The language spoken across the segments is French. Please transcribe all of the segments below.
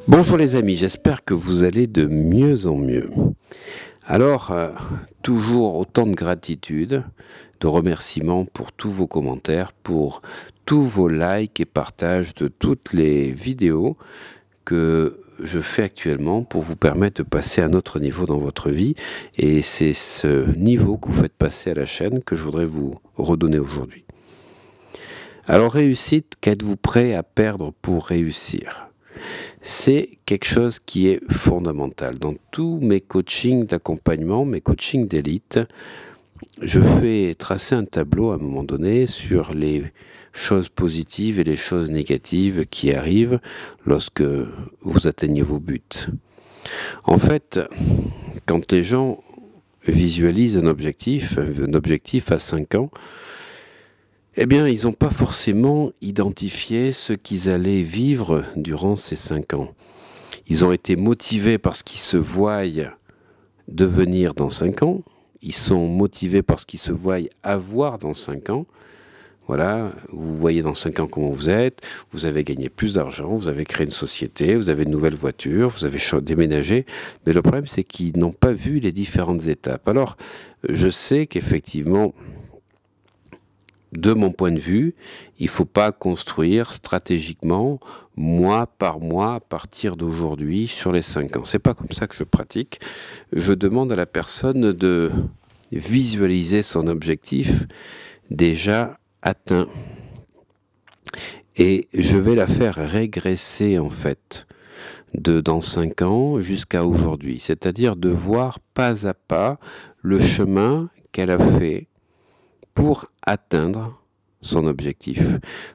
Bonjour les amis, j'espère que vous allez de mieux en mieux. Alors, toujours autant de gratitude, de remerciements pour tous vos commentaires, pour tous vos likes et partages de toutes les vidéos que je fais actuellement pour vous permettre de passer à un autre niveau dans votre vie. Et c'est ce niveau que vous faites passer à la chaîne que je voudrais vous redonner aujourd'hui. Alors réussite, qu'êtes-vous prêt à perdre pour réussir ? C'est quelque chose qui est fondamental. Dans tous mes coachings d'accompagnement, mes coachings d'élite, je fais tracer un tableau à un moment donné sur les choses positives et les choses négatives qui arrivent lorsque vous atteignez vos buts. En fait, quand les gens visualisent un objectif à 5 ans, eh bien, ils n'ont pas forcément identifié ce qu'ils allaient vivre durant ces 5 ans. Ils ont été motivés par ce qu'ils se voient devenir dans 5 ans. Ils sont motivés par ce qu'ils se voient avoir dans 5 ans. Voilà, vous voyez dans 5 ans comment vous êtes, vous avez gagné plus d'argent, vous avez créé une société, vous avez une nouvelle voiture, vous avez déménagé. Mais le problème, c'est qu'ils n'ont pas vu les différentes étapes. Alors, je sais qu'effectivement, de mon point de vue, il ne faut pas construire stratégiquement, mois par mois, à partir d'aujourd'hui, sur les 5 ans. Ce n'est pas comme ça que je pratique. Je demande à la personne de visualiser son objectif déjà atteint. Et je vais la faire régresser, en fait, dans 5 ans jusqu'à aujourd'hui. C'est-à-dire de voir pas à pas le chemin qu'elle a fait pour atteindre son objectif.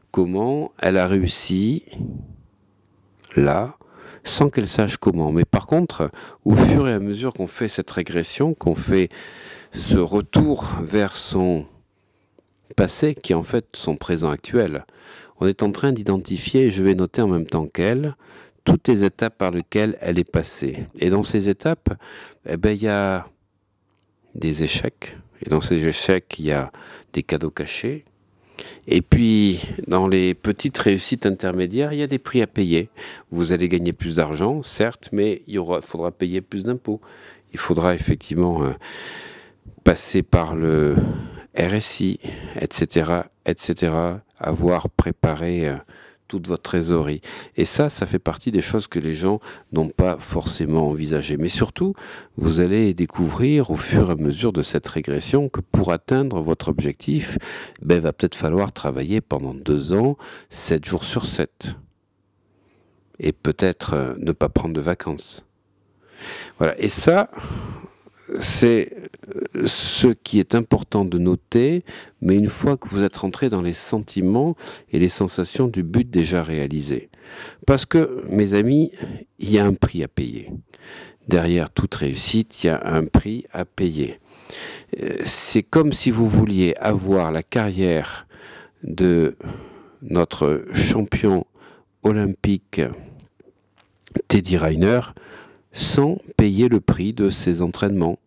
Comment elle a réussi là, sans qu'elle sache comment. Mais par contre, au fur et à mesure qu'on fait cette régression, qu'on fait ce retour vers son passé, qui est en fait son présent actuel, on est en train d'identifier, et je vais noter en même temps qu'elle, toutes les étapes par lesquelles elle est passée. Et dans ces étapes, il y a des échecs. Et dans ces échecs, il y a des cadeaux cachés. Et puis, dans les petites réussites intermédiaires, il y a des prix à payer. Vous allez gagner plus d'argent, certes, mais il faudra payer plus d'impôts. Il faudra effectivement passer par le RSI, etc., etc., avoir préparé toute votre trésorerie. Et ça fait partie des choses que les gens n'ont pas forcément envisagées. Mais surtout, vous allez découvrir au fur et à mesure de cette régression que pour atteindre votre objectif, il va peut-être falloir travailler pendant 2 ans, 7 jours sur 7. Et peut-être ne pas prendre de vacances. Voilà. Et ça, c'est ce qui est important de noter, mais une fois que vous êtes rentré dans les sentiments et les sensations du but déjà réalisé. Parce que, mes amis, il y a un prix à payer. Derrière toute réussite, il y a un prix à payer. C'est comme si vous vouliez avoir la carrière de notre champion olympique Teddy Riner sans payer le prix de ses entraînements,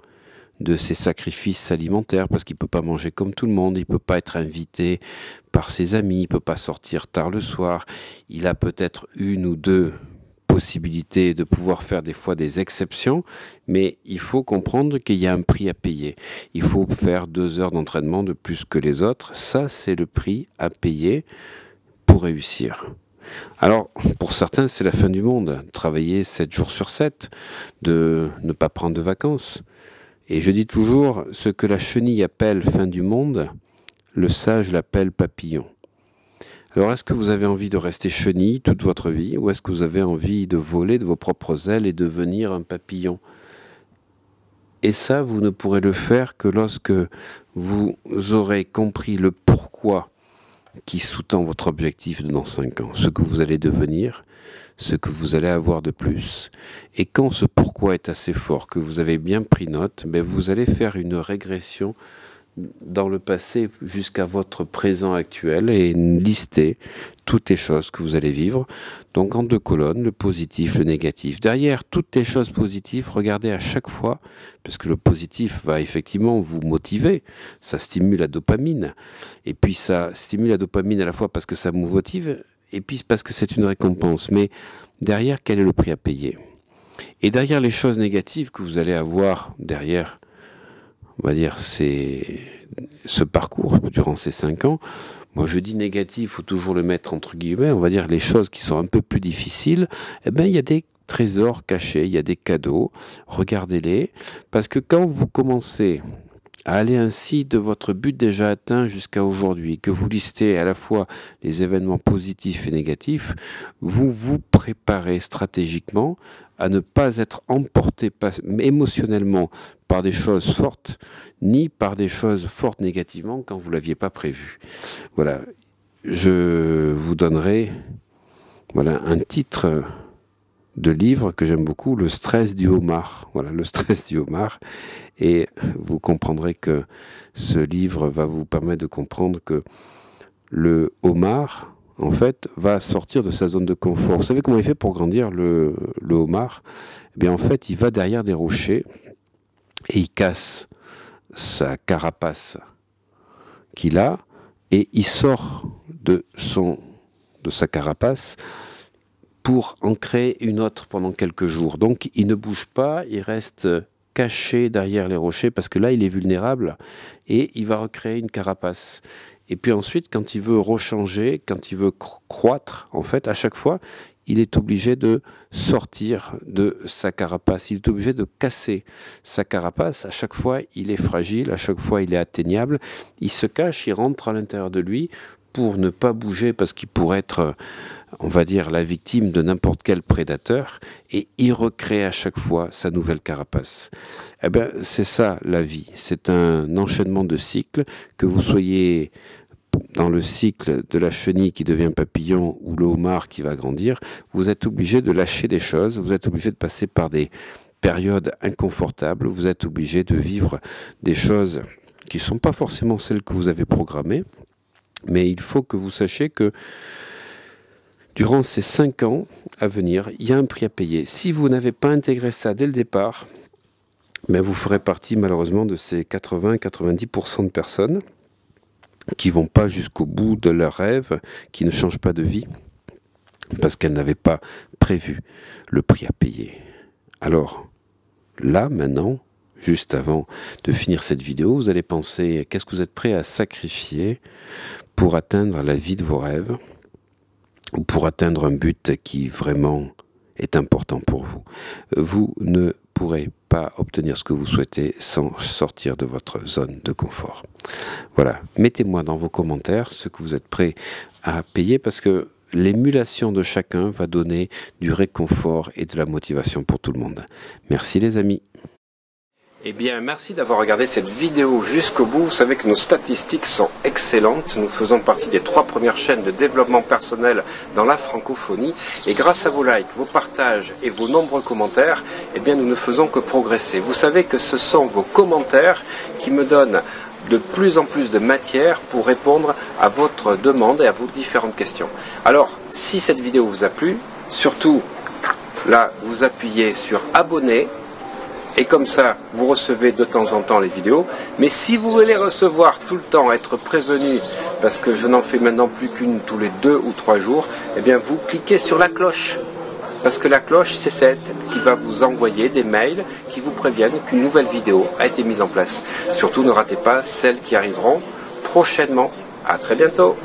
de ses sacrifices alimentaires, parce qu'il ne peut pas manger comme tout le monde, il ne peut pas être invité par ses amis, il ne peut pas sortir tard le soir, il a peut-être 1 ou 2 possibilités de pouvoir faire des fois des exceptions, mais il faut comprendre qu'il y a un prix à payer. Il faut faire 2 heures d'entraînement de plus que les autres, ça c'est le prix à payer pour réussir. Alors, pour certains, c'est la fin du monde, travailler 7 jours sur 7, de ne pas prendre de vacances. Et je dis toujours, ce que la chenille appelle fin du monde, le sage l'appelle papillon. Alors, est-ce que vous avez envie de rester chenille toute votre vie, ou est-ce que vous avez envie de voler de vos propres ailes et devenir un papillon ? Et ça, vous ne pourrez le faire que lorsque vous aurez compris le pourquoi qui sous-tend votre objectif dans 5 ans, ce que vous allez devenir, ce que vous allez avoir de plus. Et quand ce pourquoi est assez fort, que vous avez bien pris note, vous allez faire une régression dans le passé jusqu'à votre présent actuel et lister toutes les choses que vous allez vivre. Donc en 2 colonnes, le positif, le négatif. Derrière toutes les choses positives, regardez à chaque fois, parce que le positif va effectivement vous motiver, ça stimule la dopamine. Et puis ça stimule la dopamine à la fois parce que ça vous motive, et puis parce que c'est une récompense. Mais derrière, quel est le prix à payer? Et derrière les choses négatives que vous allez avoir derrière, on va dire, ce parcours durant ces 5 ans, moi je dis négatif, il faut toujours le mettre entre guillemets, on va dire les choses qui sont un peu plus difficiles, eh bien il y a des trésors cachés, il y a des cadeaux, regardez-les, parce que quand vous commencez à aller ainsi de votre but déjà atteint jusqu'à aujourd'hui, que vous listez à la fois les événements positifs et négatifs, vous vous préparez stratégiquement à ne pas être emporté émotionnellement par des choses fortes, ni par des choses fortes négativement quand vous ne l'aviez pas prévu. Voilà, je vous donnerai un titre de livre que j'aime beaucoup, Le stress du homard. Voilà, le stress du homard. Et vous comprendrez que ce livre va vous permettre de comprendre que le homard, en fait, va sortir de sa zone de confort. Vous savez comment il fait pour grandir, le homard? Eh bien, en fait, il va derrière des rochers et il casse sa carapace qu'il a et il sort de sa carapace pour en créer une autre pendant quelques jours. Donc il ne bouge pas, il reste caché derrière les rochers parce que là il est vulnérable et il va recréer une carapace. Et puis ensuite, quand il veut rechanger, quand il veut croître, en fait, à chaque fois, il est obligé de sortir de sa carapace, il est obligé de casser sa carapace. À chaque fois, il est fragile, à chaque fois, il est atteignable. Il se cache, il rentre à l'intérieur de lui pour ne pas bouger parce qu'il pourrait être, on va dire, la victime de n'importe quel prédateur, et il recrée à chaque fois sa nouvelle carapace. Eh bien, c'est ça la vie, c'est un enchaînement de cycles, que vous soyez dans le cycle de la chenille qui devient papillon ou le homard qui va grandir, vous êtes obligé de lâcher des choses, vous êtes obligé de passer par des périodes inconfortables, vous êtes obligé de vivre des choses qui ne sont pas forcément celles que vous avez programmées, mais il faut que vous sachiez que durant ces 5 ans à venir, il y a un prix à payer. Si vous n'avez pas intégré ça dès le départ, ben vous ferez partie malheureusement de ces 80-90% de personnes qui ne vont pas jusqu'au bout de leurs rêves, qui ne changent pas de vie, parce qu'elles n'avaient pas prévu le prix à payer. Alors, là, maintenant, juste avant de finir cette vidéo, vous allez penser, qu'est-ce que vous êtes prêt à sacrifier pour atteindre la vie de vos rêves, ou pour atteindre un but qui vraiment est important pour vous. Vous ne pourrez pas obtenir ce que vous souhaitez sans sortir de votre zone de confort. Voilà, mettez-moi dans vos commentaires ce que vous êtes prêt à payer, parce que l'émulation de chacun va donner du réconfort et de la motivation pour tout le monde. Merci les amis. Eh bien, merci d'avoir regardé cette vidéo jusqu'au bout. Vous savez que nos statistiques sont excellentes. Nous faisons partie des 3 premières chaînes de développement personnel dans la francophonie. Et grâce à vos likes, vos partages et vos nombreux commentaires, eh bien, nous ne faisons que progresser. Vous savez que ce sont vos commentaires qui me donnent de plus en plus de matière pour répondre à votre demande et à vos différentes questions. Alors, si cette vidéo vous a plu, surtout, là, vous appuyez sur abonner. Et comme ça, vous recevez de temps en temps les vidéos. Mais si vous voulez recevoir tout le temps, être prévenu, parce que je n'en fais maintenant plus qu'une tous les 2 ou 3 jours, eh bien vous cliquez sur la cloche. Parce que la cloche, c'est celle qui va vous envoyer des mails qui vous préviennent qu'une nouvelle vidéo a été mise en place. Surtout, ne ratez pas celles qui arriveront prochainement. À très bientôt.